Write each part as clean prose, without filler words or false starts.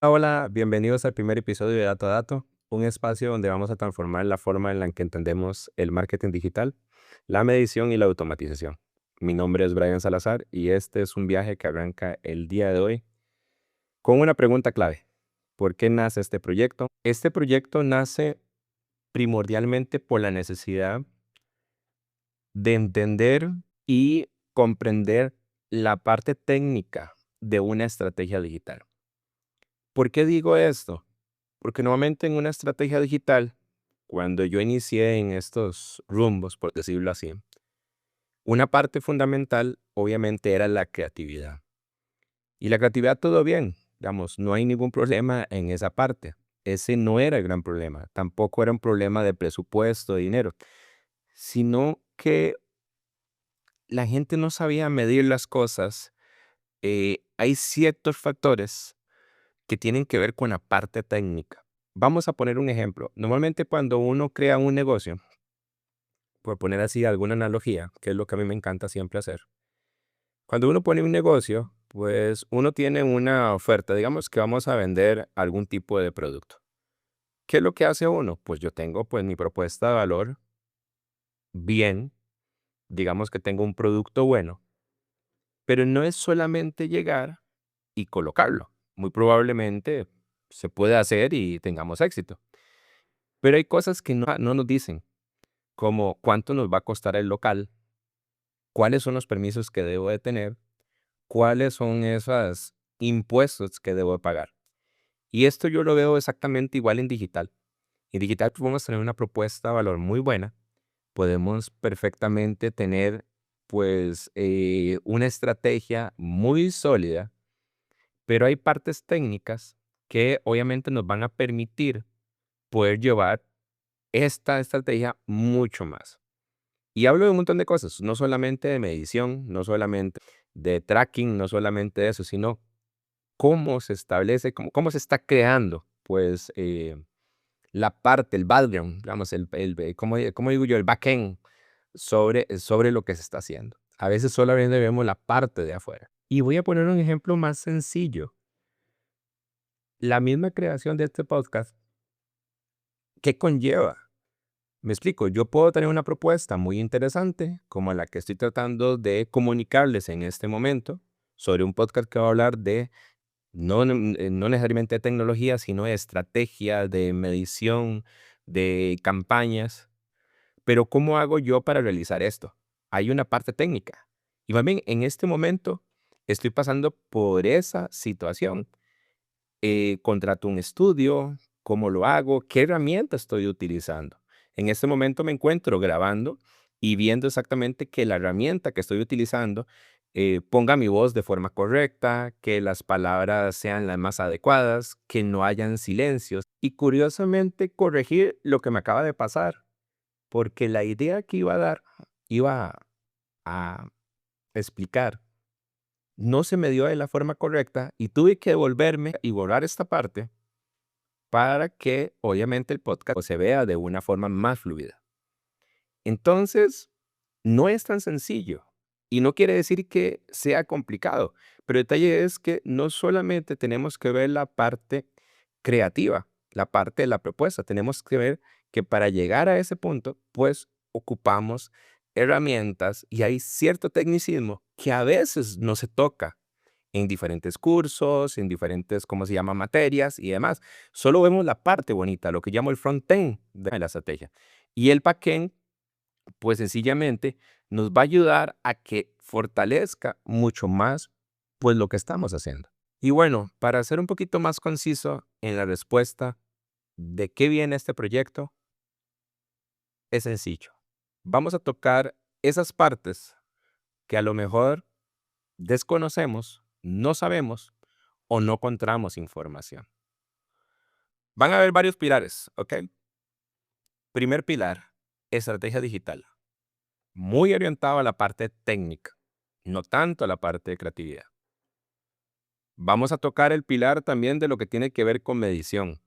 Hola, bienvenidos al primer episodio de Dato a Dato, un espacio donde vamos a transformar la forma en la que entendemos el marketing digital, la medición y la automatización. Mi nombre es Brian Salazar y este es un viaje que arranca el día de hoy con una pregunta clave. ¿Por qué nace este proyecto? Este proyecto nace primordialmente por la necesidad de entender y comprender la parte técnica de una estrategia digital. ¿Por qué digo esto? Porque normalmente en una estrategia digital, cuando yo inicié en estos rumbos, por decirlo así, una parte fundamental obviamente era la creatividad. Y la creatividad todo bien, digamos, no hay ningún problema en esa parte. Ese no era el gran problema, tampoco era un problema de presupuesto, de dinero, sino que la gente no sabía medir las cosas. Hay ciertos factores que tienen que ver con la parte técnica. Vamos a poner un ejemplo. Normalmente cuando uno crea un negocio, por poner así alguna analogía, que es lo que a mí me encanta siempre hacer, cuando uno pone un negocio, pues uno tiene una oferta, digamos que vamos a vender algún tipo de producto. ¿Qué es lo que hace uno? Pues yo tengo pues mi propuesta de valor bien, digamos que tengo un producto bueno, pero no es solamente llegar y colocarlo. Muy probablemente se puede hacer y tengamos éxito. Pero hay cosas que no nos dicen, como cuánto nos va a costar el local, cuáles son los permisos que debo de tener, cuáles son esos impuestos que debo de pagar. Y esto yo lo veo exactamente igual en digital. En digital podemos tener una propuesta de valor muy buena, podemos perfectamente tener pues una estrategia muy sólida, pero hay partes técnicas que obviamente nos van a permitir poder llevar esta estrategia mucho más. Y hablo de un montón de cosas, no solamente de medición, no solamente de tracking, no solamente de eso, sino cómo se establece, cómo se está creando, pues, la parte, el background, digamos, ¿cómo digo yo? El backend sobre lo que se está haciendo. A veces solamente vemos la parte de afuera. Y voy a poner un ejemplo más sencillo. La misma creación de este podcast, ¿qué conlleva? Me explico, yo puedo tener una propuesta muy interesante, como la que estoy tratando de comunicarles en este momento, sobre un podcast que va a hablar de no necesariamente de tecnología, sino de estrategia, de medición, de campañas. Pero ¿cómo hago yo para realizar esto? Hay una parte técnica. Y más bien, en este momento estoy pasando por esa situación. Contrato un estudio, cómo lo hago, qué herramienta estoy utilizando. En este momento me encuentro grabando y viendo exactamente que la herramienta que estoy utilizando ponga mi voz de forma correcta, que las palabras sean las más adecuadas, que no hayan silencios y curiosamente corregir lo que me acaba de pasar, porque la idea que iba a dar, iba a explicar, no se me dio de la forma correcta y tuve que devolverme y borrar esta parte para que obviamente el podcast se vea de una forma más fluida. Entonces, no es tan sencillo y no quiere decir que sea complicado, pero el detalle es que no solamente tenemos que ver la parte creativa, la parte de la propuesta, tenemos que ver que para llegar a ese punto, pues ocupamos herramientas y hay cierto tecnicismo que a veces no se toca en diferentes cursos, en diferentes, ¿cómo se llama?, materias y demás. Solo vemos la parte bonita, lo que llamo el front-end de la estrategia. Y el back-end, pues sencillamente nos va a ayudar a que fortalezca mucho más, pues lo que estamos haciendo. Y bueno, para ser un poquito más conciso en la respuesta de qué viene este proyecto, es sencillo. Vamos a tocar esas partes que a lo mejor desconocemos, no sabemos o no encontramos información. Van a haber varios pilares, ¿ok? Primer pilar, estrategia digital. Muy orientado a la parte técnica, no tanto a la parte de creatividad. Vamos a tocar el pilar también de lo que tiene que ver con medición.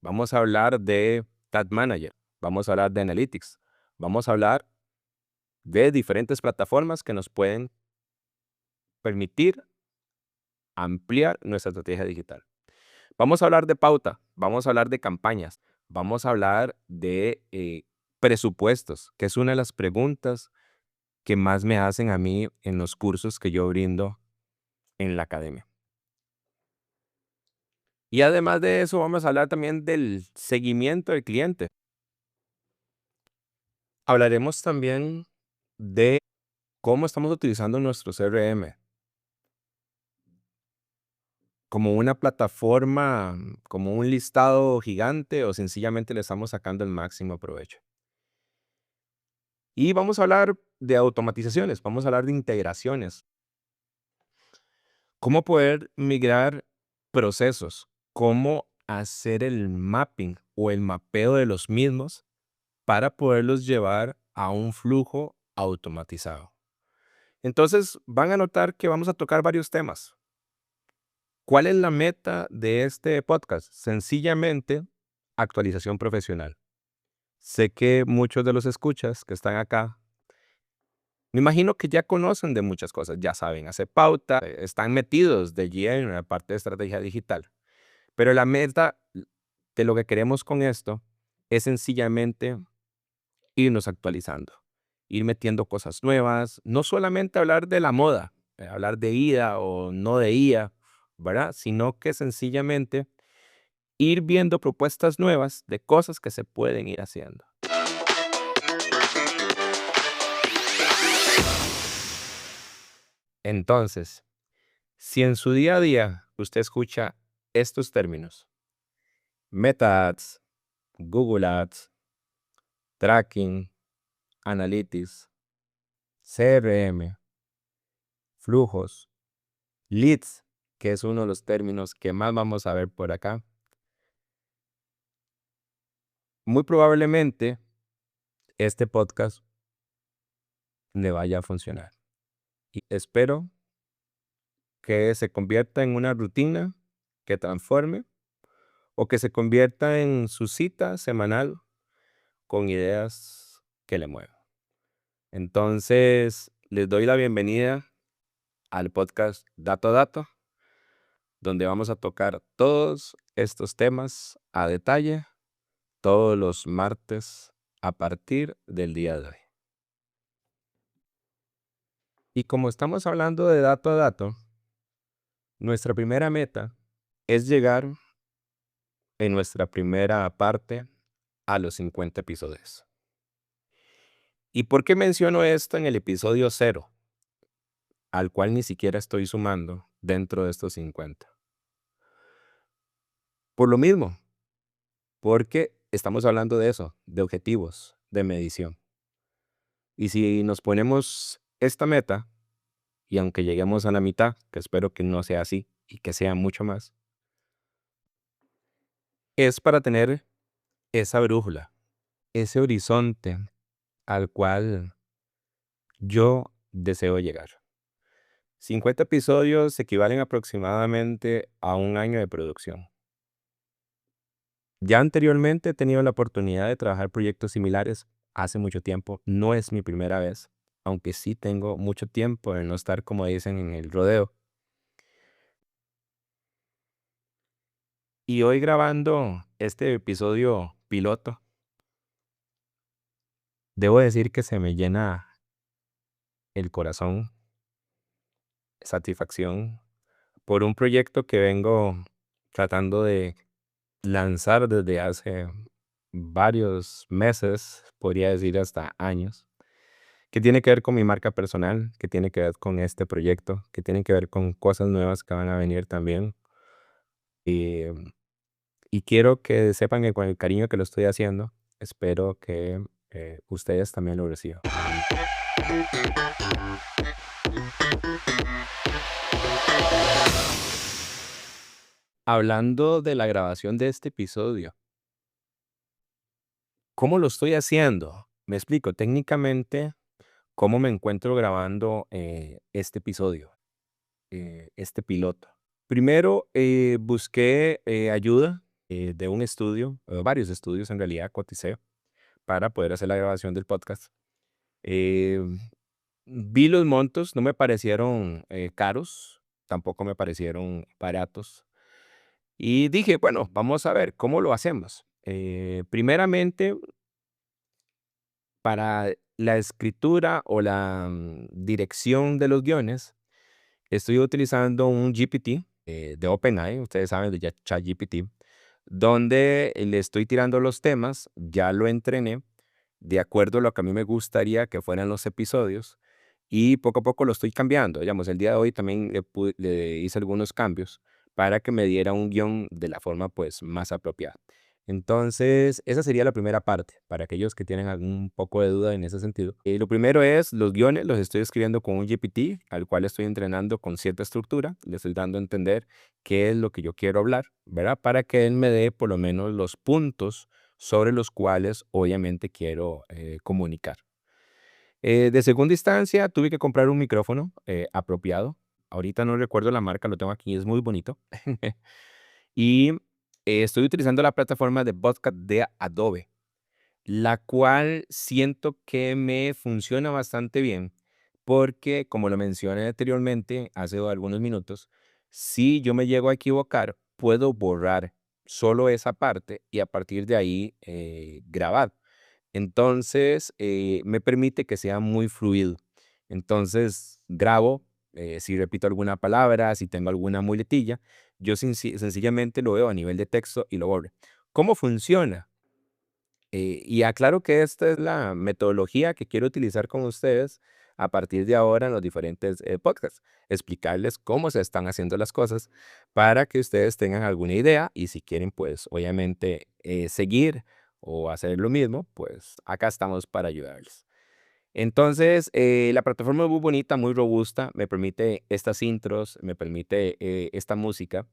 Vamos a hablar de Tag Manager, vamos a hablar de Analytics, vamos a hablar de diferentes plataformas que nos pueden permitir ampliar nuestra estrategia digital. Vamos a hablar de pauta, vamos a hablar de campañas, vamos a hablar de presupuestos, que es una de las preguntas que más me hacen a mí en los cursos que yo brindo en la academia. Y además de eso, vamos a hablar también del seguimiento del cliente. Hablaremos también de cómo estamos utilizando nuestro CRM como una plataforma, como un listado gigante o sencillamente le estamos sacando el máximo provecho. Y vamos a hablar de automatizaciones, vamos a hablar de integraciones, cómo poder migrar procesos, cómo hacer el mapping o el mapeo de los mismos para poderlos llevar a un flujo automatizado. Entonces van a notar que vamos a tocar varios temas. ¿Cuál es la meta de este podcast? Sencillamente, actualización profesional. Sé que muchos de los escuchas que están acá, me imagino que ya conocen de muchas cosas, ya saben hacer pauta, están metidos de lleno en la parte de estrategia digital. Pero la meta de lo que queremos con esto es sencillamente irnos actualizando, ir metiendo cosas nuevas, no solamente hablar de la moda, hablar de ida o no de IA, ¿verdad? Sino que sencillamente ir viendo propuestas nuevas de cosas que se pueden ir haciendo. Entonces, si en su día a día usted escucha estos términos, Meta Ads, Google Ads, Tracking, Analytics, CRM, flujos, leads, que es uno de los términos que más vamos a ver por acá, muy probablemente este podcast le vaya a funcionar. Y espero que se convierta en una rutina que transforme o que se convierta en su cita semanal con ideas que le muevan. Entonces, les doy la bienvenida al podcast Dato a Dato, donde vamos a tocar todos estos temas a detalle todos los martes a partir del día de hoy. Y como estamos hablando de dato a dato, nuestra primera meta es llegar en nuestra primera parte a los 50 episodios. ¿Y por qué menciono esto en el episodio 0, al cual ni siquiera estoy sumando dentro de estos 50? Por lo mismo, porque estamos hablando de eso, de objetivos, de medición. Y si nos ponemos esta meta, y aunque lleguemos a la mitad, que espero que no sea así y que sea mucho más, es para tener esa brújula, ese horizonte al cual yo deseo llegar. 50 episodios equivalen aproximadamente a un año de producción. Ya anteriormente he tenido la oportunidad de trabajar proyectos similares hace mucho tiempo. No es mi primera vez, aunque sí tengo mucho tiempo de no estar, como dicen, en el rodeo. Y hoy grabando este episodio piloto, debo decir que se me llena el corazón, satisfacción por un proyecto que vengo tratando de lanzar desde hace varios meses, podría decir hasta años, que tiene que ver con mi marca personal, que tiene que ver con este proyecto, que tiene que ver con cosas nuevas que van a venir también. Y, y quiero que sepan que con el cariño que lo estoy haciendo, espero que ustedes también lo reciban. Hablando de la grabación de este episodio, ¿cómo lo estoy haciendo? Me explico técnicamente cómo me encuentro grabando este episodio, este piloto. Primero busqué ayuda de un estudio, varios estudios en realidad, coticé para poder hacer la grabación del podcast. Eh, Vi los montos, no me parecieron caros, tampoco me parecieron baratos. Y dije, bueno, vamos a ver cómo lo hacemos. Primeramente, para la escritura o la dirección de los guiones, estoy utilizando un GPT de OpenAI, ustedes saben, de ChatGPT, donde le estoy tirando los temas, ya lo entrené de acuerdo a lo que a mí me gustaría que fueran los episodios y poco a poco lo estoy cambiando. Digamos, el día de hoy también le hice algunos cambios para que me diera un guión de la forma pues más apropiada. Entonces, esa sería la primera parte, para aquellos que tienen algún poco de duda en ese sentido. Lo primero es, los guiones los estoy escribiendo con un GPT, al cual estoy entrenando con cierta estructura, le estoy dando a entender qué es lo que yo quiero hablar, ¿verdad? Para que él me dé por lo menos los puntos sobre los cuales obviamente quiero comunicar. De segunda instancia, tuve que comprar un micrófono apropiado. Ahorita no recuerdo la marca, lo tengo aquí, es muy bonito. Y estoy utilizando la plataforma de podcast de Adobe, la cual siento que me funciona bastante bien porque, como lo mencioné anteriormente, hace algunos minutos, si yo me llego a equivocar, puedo borrar solo esa parte y a partir de ahí grabar. Entonces, me permite que sea muy fluido. Entonces, grabo, si repito alguna palabra, si tengo alguna muletilla, yo sencillamente lo veo a nivel de texto y lo borro. ¿Cómo funciona? Y aclaro que esta es la metodología que quiero utilizar con ustedes a partir de ahora en los diferentes podcasts. Explicarles cómo se están haciendo las cosas para que ustedes tengan alguna idea y si quieren, pues obviamente seguir o hacer lo mismo, pues acá estamos para ayudarles. Entonces, la plataforma es muy bonita, muy robusta, me permite estas intros, me permite esta música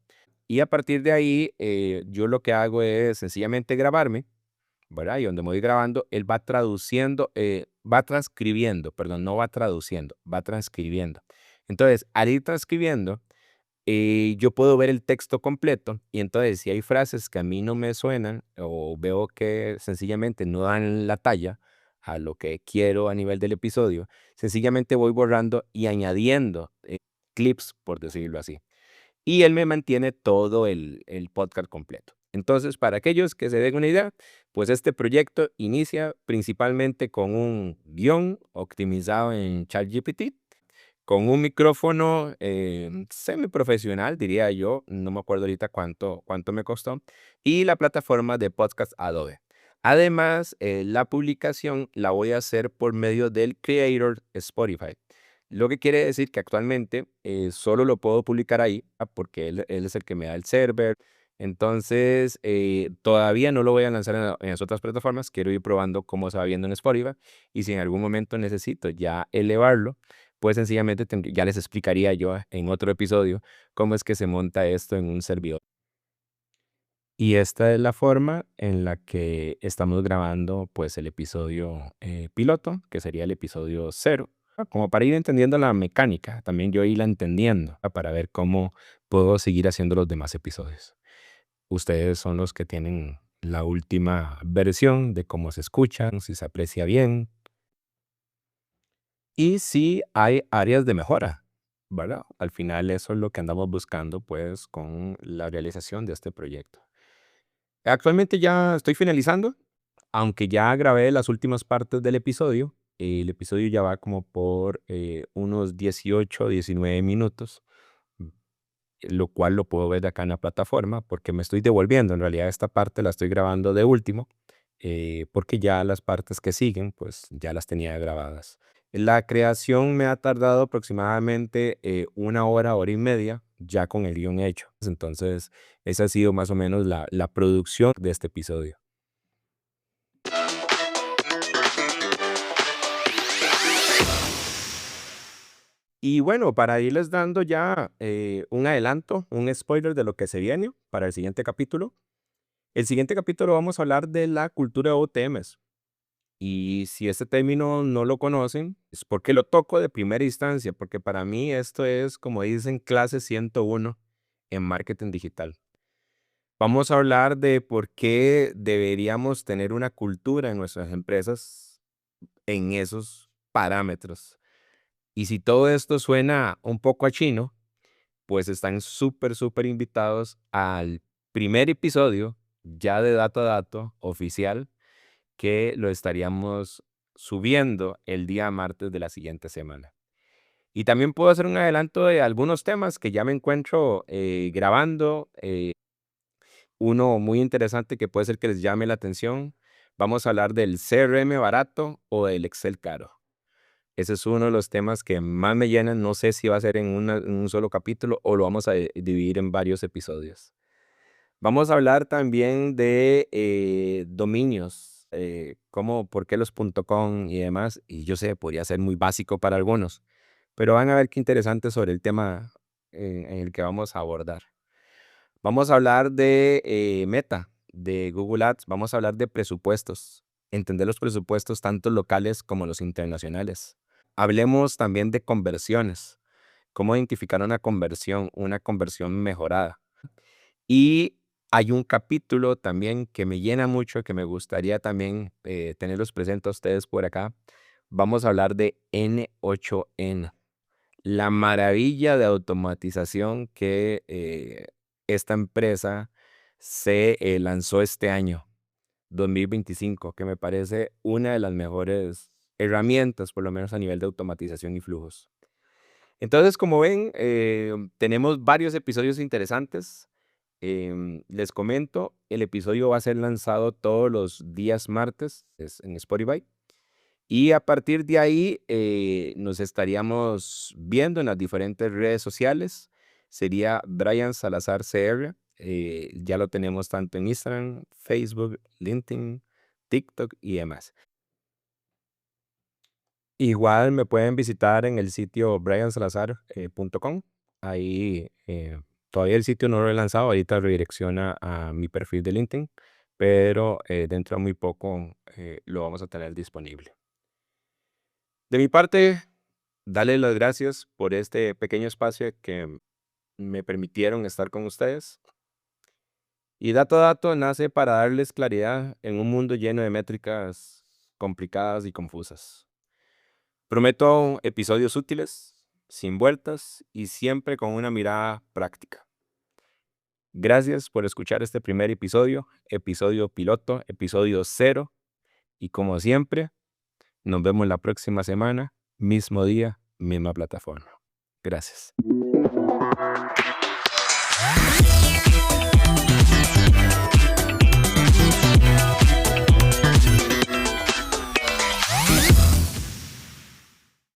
y a partir de ahí yo lo que hago es sencillamente grabarme, ¿verdad? Y donde me voy grabando, él va traduciendo, va transcribiendo, perdón, no va traduciendo, va transcribiendo. Entonces, al ir transcribiendo, yo puedo ver el texto completo y entonces si hay frases que a mí no me suenan o veo que sencillamente no dan la talla a lo que quiero a nivel del episodio, sencillamente voy borrando y añadiendo clips, por decirlo así, y él me mantiene todo el podcast completo. Entonces, para aquellos que se den una idea, pues este proyecto inicia principalmente con un guión optimizado en ChatGPT, con un micrófono semiprofesional, diría yo, no me acuerdo ahorita cuánto me costó, y la plataforma de podcast Adobe. Además, la publicación la voy a hacer por medio del Creator Spotify. Lo que quiere decir que actualmente solo lo puedo publicar ahí porque él es el que me da el server. Entonces, todavía no lo voy a lanzar en las otras plataformas. Quiero ir probando cómo se va viendo en Spotify. Y si en algún momento necesito ya elevarlo, pues sencillamente ya les explicaría yo en otro episodio cómo es que se monta esto en un servidor. Y esta es la forma en la que estamos grabando pues el episodio piloto, que sería el episodio cero, como para ir entendiendo la mecánica, también yo irla entendiendo para ver cómo puedo seguir haciendo los demás episodios. Ustedes son los que tienen la última versión de cómo se escuchan, si se aprecia bien y si hay áreas de mejora, ¿verdad? Al final eso es lo que andamos buscando pues con la realización de este proyecto. Actualmente ya estoy finalizando, aunque ya grabé las últimas partes del episodio. El episodio ya va como por unos 18, 19 minutos, mm, lo cual lo puedo ver acá en la plataforma porque me estoy devolviendo. En realidad esta parte la estoy grabando de último porque ya las partes que siguen pues ya las tenía grabadas. La creación me ha tardado aproximadamente una hora, hora y media, ya con el guión hecho. Entonces, esa ha sido más o menos la producción de este episodio. Y bueno, para irles dando ya un adelanto, un spoiler de lo que se viene para el siguiente capítulo. El siguiente capítulo vamos a hablar de la cultura de OTMs. Y si este término no lo conocen, es porque lo toco de primera instancia, porque para mí esto es, como dicen, clase 101 en marketing digital. Vamos a hablar de por qué deberíamos tener una cultura en nuestras empresas en esos parámetros. Y si todo esto suena un poco a chino, pues están súper, súper invitados al primer episodio ya de Dato a Dato oficial, que lo estaríamos subiendo el día martes de la siguiente semana. Y también puedo hacer un adelanto de algunos temas que ya me encuentro grabando. Uno muy interesante que puede ser que les llame la atención. Vamos a hablar del CRM barato o del Excel caro. Ese es uno de los temas que más me llenan. No sé si va a ser en un solo capítulo o lo vamos a dividir en varios episodios. Vamos a hablar también de dominios, por qué los .com y demás. Y yo sé, podría ser muy básico para algunos, pero van a ver qué interesante sobre el tema en el que vamos a abordar. Vamos a hablar de Meta, de Google Ads. Vamos a hablar de presupuestos, entender los presupuestos tanto locales como los internacionales. Hablemos también de conversiones, cómo identificar una conversión mejorada. Y hay un capítulo también que me llena mucho, que me gustaría también tenerlos presentes a ustedes por acá. Vamos a hablar de N8N, la maravilla de automatización que esta empresa se lanzó este año, 2025, que me parece una de las mejores herramientas, por lo menos a nivel de automatización y flujos. Entonces, como ven, tenemos varios episodios interesantes. Les comento, el episodio va a ser lanzado todos los días martes en Spotify. Y a partir de ahí nos estaríamos viendo en las diferentes redes sociales. Sería Brian Salazar CR. Ya lo tenemos tanto en Instagram, Facebook, LinkedIn, TikTok y demás. Igual me pueden visitar en el sitio briansalazar.com. Ahí todavía el sitio no lo he lanzado, ahorita redirecciona a mi perfil de LinkedIn, pero dentro de muy poco lo vamos a tener disponible. De mi parte, darles las gracias por este pequeño espacio que me permitieron estar con ustedes. Y Dato a Dato nace para darles claridad en un mundo lleno de métricas complicadas y confusas. Prometo episodios útiles, sin vueltas y siempre con una mirada práctica. Gracias por escuchar este primer episodio piloto, episodio 0. Y como siempre, nos vemos la próxima semana, mismo día, misma plataforma. Gracias.